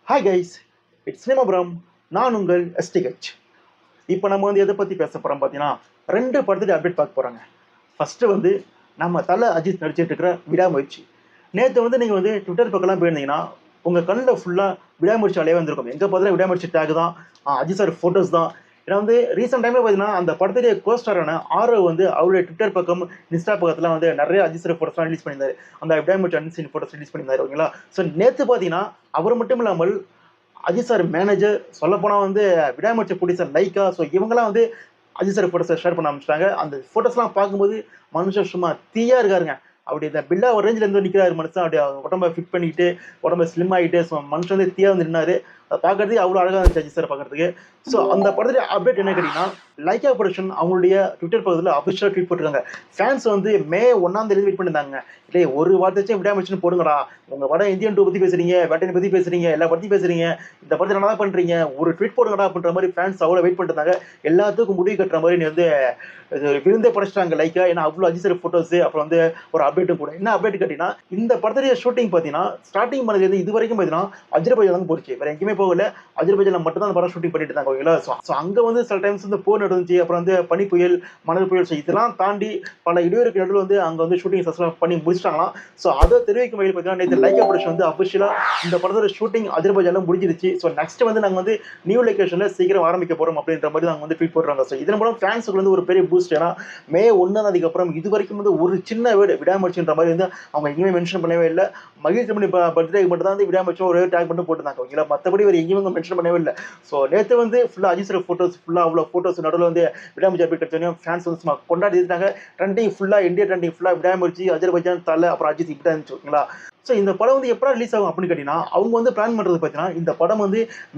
Hi guys, it's நேமபுரம். நான் உங்கள் எஸ்டிஹெச். இப்போ நம்ம எதை பற்றி பேச போகிறோம் பார்த்தீங்கன்னா, 2 படத்துக்கு அப்டேட் பார்க்க போகிறாங்க. ஃபஸ்ட்டு நம்ம தல அஜித் நடிச்சிட்டு இருக்கிற விடாமுயற்சி. நேற்று நீங்கள் ட்விட்டர் பக்கம்லாம் போயிருந்தீங்கன்னா, உங்கள் கண்ணில் ஃபுல்லாக விடாமுயற்சி அலையே வந்திருக்கும். எங்கே பார்த்தாலும் விடாமுயற்சி டேக் தான், அஜித் சார் ஃபோட்டோஸ் தான். ஏன்னா ரீசெண்ட் டைமில் பார்த்தீங்கன்னா, அந்த படத்துடைய கோஸ்டாரான ஆரவ் அவருடைய ட்விட்டர் பக்கம், இன்ஸ்டா பக்கத்தில் நிறைய அஜித் சார் ஃபோட்டோஸ்லாம் ரிலீஸ் பண்ணியிருந்தாரு. அந்த விடாமுயற்சி அன்சீன் ஃபோட்டோஸ் ரிலீஸ் பண்ணியிருந்தாரு. ஓகேங்களா? ஸோ நேற்று பார்த்தீங்கன்னா, அவர் மட்டும் இல்லாமல் அஜித் சார் மேனேஜர், சொல்லப்போனால் விடாமுயற்சி ப்ரொடியூசர் லைக்கா, ஸோ இவங்கெல்லாம் அஜித் சார் ஃபோட்டோஸை ஷேர் பண்ண ஆரம்பிச்சிட்டாங்க. அந்த ஃபோட்டோஸ்லாம் பார்க்கும்போது மனுஷன் சும்மா தீயா இருக்காருங்க. அப்படி இந்த பில்லா ஒரு ரேஞ்சில் நிற்கிறாரு மனுஷன். அப்படியே உடம்பை ஃபிட் பண்ணிக்கிட்டு, உடம்பை ஸ்லிம் ஆகிட்டு, ஸோ மனுஷன் தீயா நின்னாரு. அதை பார்க்கறதுக்கு அவ்வளோ அழகாக இருந்துச்சு அஜித் சார் பார்க்கறதுக்கு. ஸோ அந்த படத்துல அப்டேட் என்ன கேட்டீங்கன்னா, லைக்கா ப்ரொடக்ஷன் அவங்களுடைய ட்விட்டர் பக்கத்தில் அஃபிஷியலாக ட்வீட் போட்டிருக்காங்க. ஃபேன்ஸ் மே 1ஆம் தேதி வெயிட் பண்ணியிருந்தாங்க. இல்லை ஒரு வார்த்தைச்சும் விடாமுயற்சின்னு போடுங்கடா, உங்கள் படம் இந்தியன் 2 பற்றி பேசுறீங்க, வேட்டையை பற்றி பேசுறீங்க, எல்லா பற்றியும் பேசுறீங்க, இந்த படத்தில் என்ன தான் பண்ணுறீங்க, ஒரு ட்வீட் போடுங்கடா அப்படின்ற மாதிரி ஃபேன்ஸ் அவ்வளோ வெயிட் பண்ணிருந்தாங்க. எல்லாத்துக்கும் முடிவு கட்டுற மாதிரி நீ விருந்தே படைச்சிட்டாங்க லைக்கா. ஏன்னா அவ்வளோ அஜித் சார் ஃபோட்டோஸ், அப்புறம் ஒரு அப்டேட்டும் கூட. என்ன அப்டேட் கேட்டீங்கன்னா, இந்த படத்துடைய ஷூட்டிங் பார்த்தீங்கன்னா ஸ்டார்டிங் பண்ணது இது வரைக்கும் பார்த்தீங்கன்னா அஜர்பைஜான் தான் போச்சு, வேற எங்கேயுமே போகல. அஜர்பைஜான்ல மட்டும் தான் அந்த படம் ஷூட்டிங் பண்ணிட்டு இருந்தாங்க. ஓகேங்களா? ஸோ அங்கே சில டைம்ஸ் போர் நடந்துச்சு, அப்புறம் பனி புயல், மணல் புயல், ஸோ இதெல்லாம் தாண்டி பல இடையூறுக்கு நடுவில் அங்கே ஷூட்டிங் சக்ஸஸ் பண்ணி முடிச்சிட்டாங்களாம். ஸோ அதை தெரிவிக்கும் வகையில் பார்த்தீங்கன்னா, நேற்று லைக்கா ப்ரொடக்ஷன் அஃபிஷியலாக இந்த படத்தோட ஷூட்டிங் அஜர்பைஜான்ல முடிஞ்சிருச்சு. ஸோ நெக்ஸ்ட் நாங்கள் நியூ லொகேஷனில் சீக்கிரம் ஆரம்பிக்க போகிறோம் அப்படின்ற மாதிரி நாங்கள் ட்வீட் போடுறாங்க. ஸோ இதன் மூலம் ஃபேன்ஸுக்கு ஒரு பெரிய பூஸ்ட். ஏன்னா மே 1 அதுக்கப்புறம் இது வரைக்கும் ஒரு சின்ன வேர்டு விடாமுயற்சின்ற மாதிரி அவங்க எங்கேயுமே மென்ஷன் பண்ணவே இல்லை. மகிழ்ச்சி பண்ணி பர்த்டேக்கு மட்டும் தான் விடாமுயற்சி ஒரு டேக் மட்டும் போட்டுருந்தாங்க. ஓகேங்களா? மற்றபடி வேறு எங்கேயும் மென்ஷன் பண்ணவே இல்லை. ஸோ நேற்று ஃபுல்லாக அஜித் சார் ஃபோட்டோஸ், ஃபுல்லாக அவ்வளோ ஃபோட்டோஸ் நடுவில் விடாமுயற்சி அப்டேட் கிடைச்சோம். ஃபேன்ஸ் சும்மா கொண்டாடி இருந்தாங்க. ட்ரெண்டிங் ஃபுல்லாக இந்தியா ட்ரெண்டிங் ஃபுல்லாக விடாமுயற்சி, அஜர்பைஜான், தலை, அப்புறம் அஜித் இப்படி தான் இருந்துச்சு. ஓகேங்களா? ஸோ இந்த படம் எப்போ ரிலீஸ் ஆகும் அப்படின்னு கேட்டிங்கன்னா, அவங்க பிளான் பண்ணுறது பார்த்தீங்கன்னா, இந்த படம்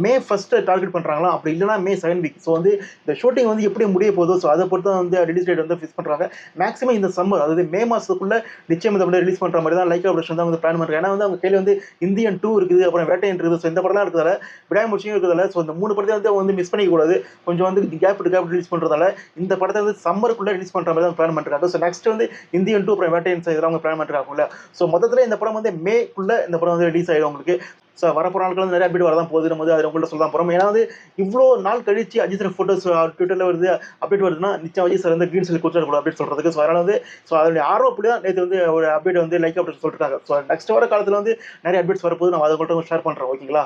மே 1 டார்கெட் பண்ணுறாங்களா, அப்படி இல்லைனா மே 2 வீக். ஸோ இந்த ஷூட்டிங் எப்படி முடிய போதோ, ஸோ அதை பொறுத்து தான் ரிலீஸ் டேட் ஃபிக்ஸ் பண்ணுறாங்க. மேக்ஸிமம் இந்த சம்மர், அதாவது மே மாதத்துக்குள்ளே நிச்சயம் இந்த படம் ரிலீஸ் பண்ணுற மாதிரி தான் லைக்கா ப்ரொடக்ஷன் தான் பிளான் பண்ணுறாங்க. ஏன்னா அவங்க கையில் இந்தியன் 2 இருக்குது, அப்புறம் வேட்டையன் இருக்குது. ஸோ இந்த படம்லாம் இருக்கிறதால, விடாமுயற்சியும் இருக்கிறதால, ஸோ இந்த 3 படத்தை மிஸ் பண்ணிக்கூடாது. கொஞ்சம் கேப் ரிலீஸ் பண்ணுறதால இந்த படத்தை சம்மருக்குள்ளே ரிலீஸ் பண்ணுற மாதிரி தான் பிளான் பண்ணுறாங்க. ஸோ நெக்ஸ்ட் இந்தியன் 2 அப்புறம் வேட்டையன் இதெல்லாம் அவங்க பிளான் பண்ணுறாங்க. ஸோ மொத்தத்தில் இந்த படம் மேக்குள்ள இந்த படம் ரிலீஸ் ஆகிடும் உங்களுக்கு. ஸோ வரப்போற நாட்கள் நிறைய அப்டேட் வரதான் போகுது. நம்ம அதை உங்கள்கிட்ட சொல்ல தான் போகிறோம். ஏன்னா இவ்வளோ நாள் கழிச்சு அஜித் சார் ஃபோட்டோஸ் ட்விட்டரில் அப்டேட் வருதுன்னா, நிச்சயம் அஜித் சார் கிரீன் சில் கொடுத்து கூட அப்டேட் சொல்கிறதுக்கு. ஸோ அதனால் ஸோ அதோடைய ஆர்வப்படி தான் நேற்று ஒரு அப்டேட் லைக் அப்டேட் சொல்லிட்டாங்க. ஸோ நெக்ஸ்ட் வர காலத்தில் நிறைய அப்டேட்ஸ் வரப்போது. நம்ம அதை உங்கள்கிட்ட ஷேர் பண்ணுறோம். ஓகேங்களா?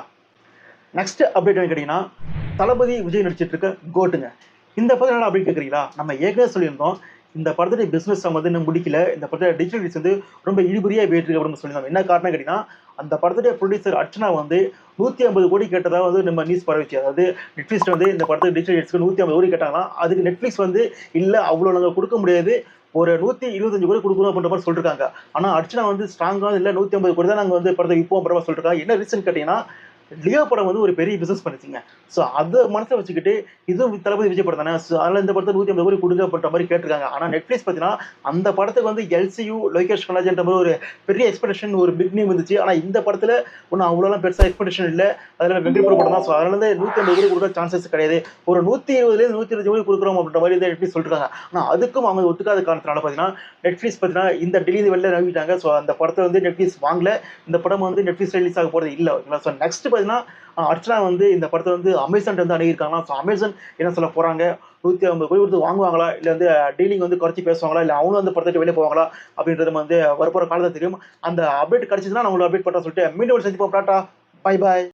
நெக்ஸ்ட் அப்டேட் கேட்டிங்கன்னா, தளபதி விஜய் நடிச்சிட்டு இருக்க கோட்டுங்க. இந்த படம் என்ன அப்டேட் கேட்குறீங்களா? நம்ம ஏற்கனவே சொல்லியிருந்தோம், இந்த படத்துடைய பிஸ்னஸ் இன்னும் முடிக்கல. இந்த படத்தை டிஜிட்டல் ரிலீஸ் ரொம்ப இழுபறியாக போயிட்டு இருக்கு அப்படின்னு சொல்லியிருந்தோம். என்ன காரணம் கேட்டிங்கன்னா, அந்த படத்துடைய ப்ரொடியூசர் அர்ச்சனா 150 கோடி கேட்டதாக நம்ம நியூஸ் பரவிச்சு. அதாவது நெட்ஃப்ளிக்ஸ் இந்த படத்துக்கு டிஜிட்டல் ரிலீஸ்க்கு 150 கோடி கேட்டாங்கன்னா, அதுக்கு நெட்ஃப்ளிக்ஸ் இல்லை அவ்வளோ நாங்கள் கொடுக்க முடியாது, ஒரு 125 கோடி கொடுக்கணும் அப்படின்ற மாதிரி சொல்லிருக்காங்க. ஆனால் அர்ச்சனா ஸ்ட்ராங்காக இல்லை, 150 கோடி தான் நாங்கள் படத்தை விற்போம் அப்புறமா சொல்லிருக்காங்க. என்ன ரீசன் கேட்டிங்கன்னா, லியோ படம் ஒரு பெரிய பிசினஸ் பண்ணிச்சிங்க. ஸோ அதை மனசில் வச்சுக்கிட்டு இதுவும் தளபதி விஜய் படம் தானே, ஸோ அதனால் இந்த படத்தை 150 கோடி கொடுங்க அப்படின்ற மாதிரி கேட்டிருக்காங்க. ஆனால் நெட்ஃப்ளிக்ஸ் பார்த்தீங்கன்னா, அந்த படத்துக்கு எல்சியூ லோகேஷ் கனராஜ்ன்ற மாதிரி ஒரு பெரிய எக்ஸ்பெக்டேஷன், ஒரு பிக் நேம் இருந்துச்சு. ஆனால் இந்த படத்தில் ஒன்றும் அவ்வளோலாம் பெருசாக எக்ஸ்பெக்டேஷன் இல்லை. அதில் வெங்கட்புர படம் தான். ஸோ அதனால 150 கோடி கொடுக்க சான்சஸ் கிடையாது. ஒரு 120 125 கோடி கொடுக்குறோம் அப்படின்ற மாதிரி நெட்ஃப்ளிக்ஸ் சொல்லிருக்காங்க. ஆனால் அதுக்கும் அவங்க ஒத்துக்காத காரணத்தினால பார்த்தீங்கன்னா, நெட்ஃப்ளிக்ஸ் பார்த்தீங்கன்னா இந்த டெலிவரி வெளில நம்பிட்டாங்க. ஸோ அந்த படத்தை நெட்ஃப்ளிக்ஸ் வாங்கல. இந்த படம் நெட்ஃப்ளிக்ஸ் ரிலீஸ் ஆக போகிறது இல்லை. ஓகேங்களா? ஸோ நெக்ஸ்ட் பார்த்தீங்கன்னா, அர்ச்சனா இந்த படத்தை அமேசான் அணுகிருக்காங்களா. ஸோ அமேசான் என்ன சொல்ல போறாங்க, 150 கோடி கொடுத்து வாங்குவாங்களா, இல்லை டீலிங் குறைச்சி பேசுவாங்களா, இல்லை அவங்க படத்தை வெளியே போவாங்களா அப்படின்றது வரப்போற காலத்தை தெரியும். அந்த அப்டேட் கிடைச்சதுன்னா நான் உங்களுக்கு அப்டேட் பண்ண சொல்லிட்டு மீண்டும் சந்திப்போம். Tata, bye bye.